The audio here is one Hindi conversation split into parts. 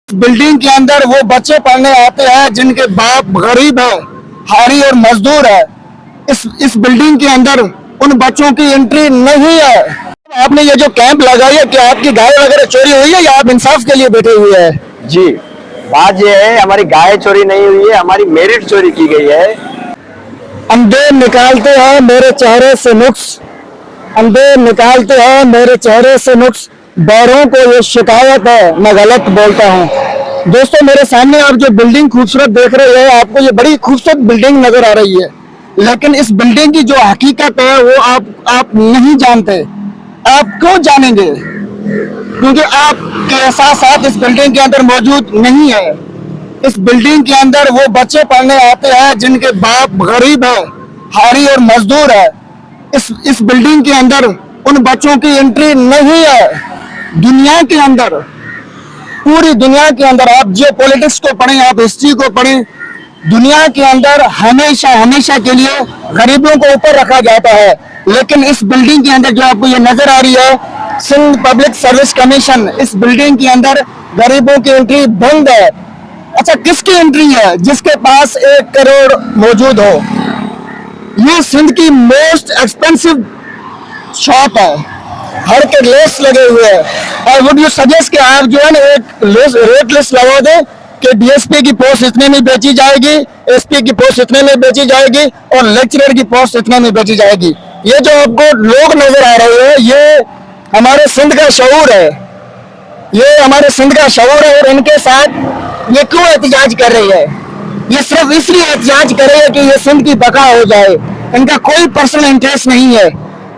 बिल्डिंग के अंदर वो बच्चे पढ़ने आते हैं जिनके बाप गरीब है, हारी और मजदूर है। इस बिल्डिंग के अंदर उन बच्चों की एंट्री नहीं है। आपने ये जो कैंप लगाई है, क्या आपकी गाय वगैरह चोरी हुई है या आप इंसाफ के लिए बैठे हुए हैं? जी, बात ये है, हमारी गाय चोरी नहीं हुई है, हमारी मेरिट चोरी की गई है। अंधे निकालते हैं मेरे चेहरे से नुक्स, अंधे निकालते हैं मेरे चेहरे से नुक्स, बौरों को ये शिकायत है मैं गलत बोलता हूँ। दोस्तों, मेरे सामने आप जो बिल्डिंग खूबसूरत देख रहे हैं, आपको ये बड़ी खूबसूरत बिल्डिंग नजर आ रही है, लेकिन इस बिल्डिंग की जो हकीकत है वो आप नहीं जानते। आप क्यों जानेंगे? क्योंकि आपके एहसास इस बिल्डिंग के अंदर मौजूद नहीं है। इस बिल्डिंग के अंदर वो बच्चे पढ़ने आते हैं जिनके बाप गरीब है, हारी और मजदूर है। इस बिल्डिंग के अंदर उन बच्चों की एंट्री नहीं है। दुनिया के अंदर, पूरी दुनिया के अंदर, आप जियो पॉलिटिक्स को पढ़ें, आप हिस्ट्री को पढ़ें, दुनिया के अंदर हमेशा हमेशा के लिए गरीबों को ऊपर रखा जाता है। लेकिन इस बिल्डिंग के अंदर जो आपको ये नजर आ रही है, सिंध पब्लिक सर्विस कमीशन, इस बिल्डिंग के अंदर गरीबों की एंट्री बंद है। अच्छा, किसकी एंट्री है? जिसके पास 1 करोड़ मौजूद हो। ये सिंध की मोस्ट एक्सपेंसिव शॉप है, हर के लेस लगे हुए हैं। और वुड यू सजेस्ट कि आप जो है ना एक रेट लिस्ट लगा दें कि डीएसपी की पोस्ट इतने में बेची जाएगी, एसपी की पोस्ट इतने में बेची जाएगी और लेक्चरर की पोस्ट इतने में बेची जाएगी। ये जो आपको लोग नजर आ रहे हैं, ये हमारे सिंध का शऊर है, ये हमारे सिंध का शऊर है। और इनके साथ ये क्यों एहतजाज कर रही है? ये सिर्फ इसलिए एहतजाज कर रही है कि ये सिंध की बका हो जाए। इनका कोई पर्सनल इंटरेस्ट नहीं है।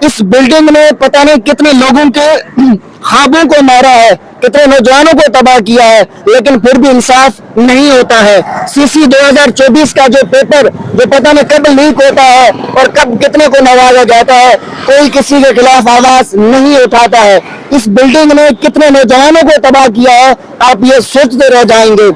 इस बिल्डिंग ने पता नहीं कितने लोगों के ख्वाबों को मारा है, कितने नौजवानों को तबाह किया है, लेकिन फिर भी इंसाफ नहीं होता है। सीसी 2024 का जो पेपर, जो पता नहीं कब लीक होता है और कब कितने को नवाजा जाता है, कोई किसी के खिलाफ आवाज नहीं उठाता है। इस बिल्डिंग ने कितने नौजवानों को तबाह किया है, आप ये सोचते रह जाएंगे।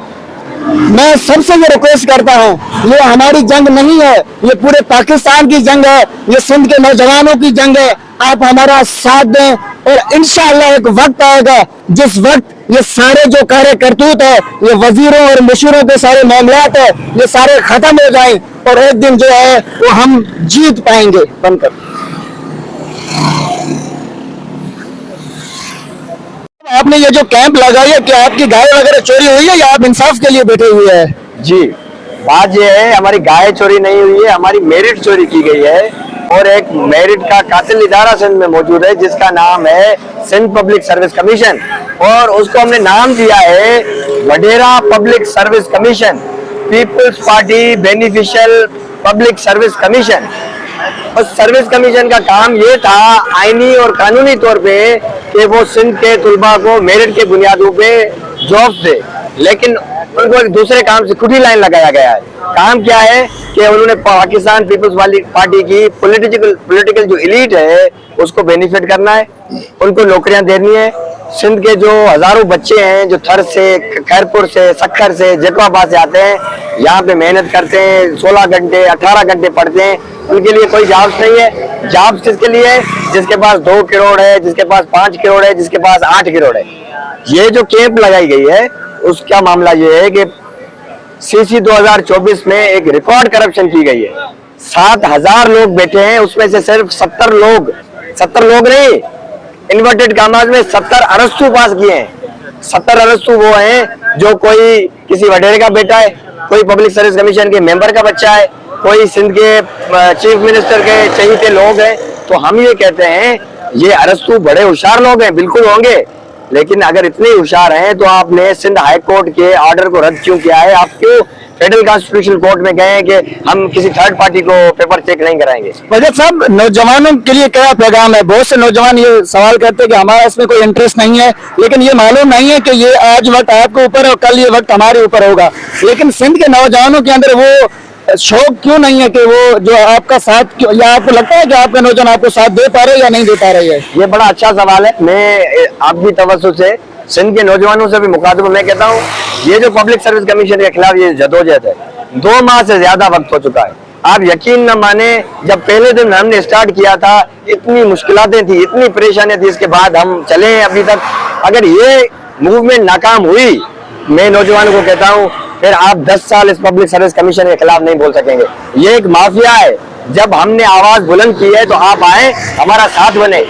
मैं सबसे ये रिक्वेस्ट करता हूँ, ये हमारी जंग नहीं है, ये पूरे पाकिस्तान की जंग है, ये सिंध के नौजवानों की जंग है। आप हमारा साथ दें और इंशाअल्लाह एक वक्त आएगा जिस वक्त ये सारे जो कार्य करतूत है, ये वजीरों और मुशीरों के सारे मामलात है, ये सारे खत्म हो जाएं और एक दिन जो है वो हम जीत पाएंगे। बनकर आपने ये जो कैंप लगाई है, क्या आपकी गाय वगैरह चोरी हुई है या आप इंसाफ के लिए बैठे हुए हैं? जी, बात ये है, हमारी गाय चोरी नहीं हुई है, हमारी मेरिट चोरी की गई है। और एक मेरिट का कातिल इदारा सिंध में मौजूद है जिसका नाम है सिंध पब्लिक सर्विस कमीशन, और उसको हमने नाम दिया है Vadera public service commission, people's party beneficial public service commission. उस सर्विस कमीशन का काम ये था आईनी और कानूनी तौर पे कि वो सिंध के तुलबा को मेरिट के बुनियादों पे जॉब्स दे, लेकिन उनको एक दूसरे काम से खुदी लाइन लगाया गया है। काम क्या है कि उन्होंने पाकिस्तान पीपल्स वाली पार्टी की पॉलिटिकल जो एलीट है उसको बेनिफिट करना है, उनको नौकरियां देनी है। सिंध के जो हजारों बच्चे हैं जो थर से, खैरपुर से, सक्खर से, जैकबाबाद से आते हैं, यहाँ पे मेहनत करते हैं, 16 घंटे 18 घंटे पढ़ते हैं, उनके लिए कोई जॉब्स नहीं है। जॉब्स किसके लिए है? जिसके पास 2 करोड़ है, जिसके पास 5 करोड़ है, जिसके पास 8 करोड़ है। ये जो कैंप लगाई गई है उसका मामला ये है कि सीसी 2024 में एक रिकॉर्ड करप्शन की गई है। 7000 लोग बैठे हैं, उसमें से सिर्फ 70 लोग नहीं, इन्वर्टेड कामाज में 70 अरस्तु पास किए हैं। 70 अरस्तु वो हैं जो कोई किसी वडेरे का बेटा है, कोई पब्लिक सर्विस कमीशन के मेंबर का बच्चा है, कोई सिंध के चीफ मिनिस्टर के चहीते लोग हैं। तो हम ये कहते हैं ये अरस्तु बड़े होशियार लोग हैं, बिल्कुल होंगे, लेकिन अगर इतने होशियार हैं तो आपने सिंध हाई कोर्ट के ऑर्डर को रद्द क्यों किया है? आप क्यों फेडरल कॉन्स्टिट्यूशनल कोर्ट में गए कि हम किसी थर्ड पार्टी को पेपर चेक नहीं कराएंगे? वजद साहब, नौजवानों के लिए क्या पैगाम है? बहुत से नौजवान ये सवाल करते हैं कि हमारा इसमें कोई इंटरेस्ट नहीं है, लेकिन ये मालूम नहीं है कि ये आज वक्त आपके ऊपर और कल ये वक्त हमारे ऊपर होगा। लेकिन सिंध के नौजवानों के अंदर वो शौक क्यों नहीं है कि वो जो आपका साथ, या आपको लगता है कि आपके नौजवान आपको साथ दे पा रहे या नहीं दे पा रहे हैं? ये बड़ा अच्छा सवाल है। मैं आपकी तवज्जो से सिंध के नौजवानों से भी मुखातिब, मैं कहता हूँ ये जो पब्लिक सर्विस कमीशन के खिलाफ ये जदोजहद है, 2 माह से ज्यादा वक्त हो चुका है। आप यकीन न माने, जब पहले दिन हमने स्टार्ट किया था इतनी मुश्किलातें थी, इतनी परेशानियां थी, इसके बाद हम चले अभी तक। अगर ये मूवमेंट नाकाम हुई मैं नौजवानों को कहता हूँ, फिर आप 10 साल इस पब्लिक सर्विस कमीशन के खिलाफ नहीं बोल सकेंगे। ये एक माफिया है। जब हमने आवाज बुलंद की है तो आप आए, हमारा साथ बने।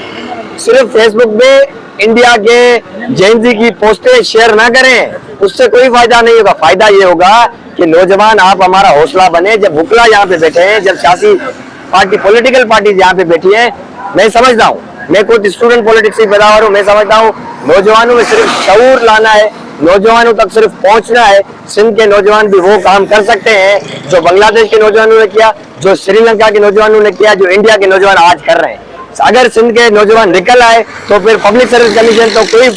सिर्फ फेसबुक पे इंडिया के जेएनजी की पोस्टें शेयर ना करें, उससे कोई फायदा नहीं होगा। फायदा ये होगा कि नौजवान आप हमारा हौसला बने। जब हुकला यहाँ पे बैठे हैं, जब सियासी पार्टी, पॉलिटिकल पार्टी यहाँ पे बैठी है, मैं समझता हूँ, मैं खुद स्टूडेंट पॉलिटिक्स से पैदा हूँ, मैं समझता हूँ नौजवानों में सिर्फ शऊर लाना है, नौजवानों तक सिर्फ पहुंचना है। सिंध के नौजवान भी वो काम कर सकते हैं जो बांग्लादेश के नौजवानों ने किया, जो श्रीलंका के नौजवानों ने किया, जो इंडिया के नौजवान आज कर रहे हैं। अगर सिंध के नौजवान निकल आए तो फिर पब्लिक सर्विस कमीशन तो कोई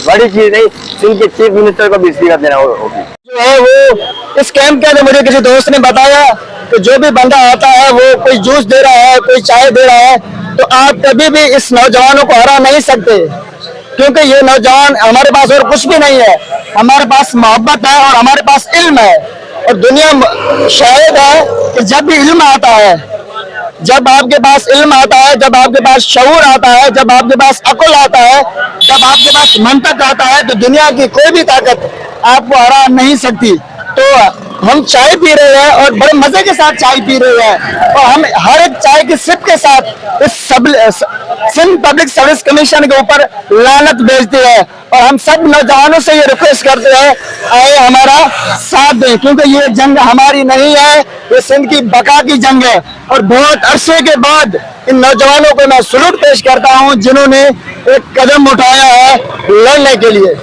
बड़ी चीज नहीं, सिंध के चीफ मिनिस्टर को भी इस्तीफा देना होगी। जो है वो इस कैंप के अंदर मुझे किसी दोस्त ने बताया कि जो भी बंदा आता है वो कोई जूस दे रहा है, कोई चाय दे रहा है, तो आप कभी भी इस नौजवानों को हरा नहीं सकते, क्योंकि ये नौजवान, हमारे पास और कुछ भी नहीं है, हमारे पास मोहब्बत है और हमारे पास इल्म है। और दुनिया शायद है कि जब भी इल्म आता है, जब आपके पास इल्म आता है, जब आपके पास शऊर आता है, जब आपके पास अकुल आता है, जब आपके पास मंतक आता है, तो दुनिया की कोई भी ताकत आपको हरा नहीं सकती। तो हम चाय पी रहे हैं और बड़े मजे के साथ चाय पी रहे हैं, और हम हर एक चाय की सिप के साथ इस सिंध पब्लिक सर्विस कमीशन के ऊपर लानत भेजते हैं। और हम सब नौजवानों से ये रिक्वेस्ट करते हैं, आए हमारा साथ दें, क्योंकि ये जंग हमारी नहीं है, ये सिंध की बका की जंग है। और बहुत अरसे के बाद इन नौजवानों को मैं सलूट पेश करता हूं जिन्होंने एक कदम उठाया है लड़ने के लिए।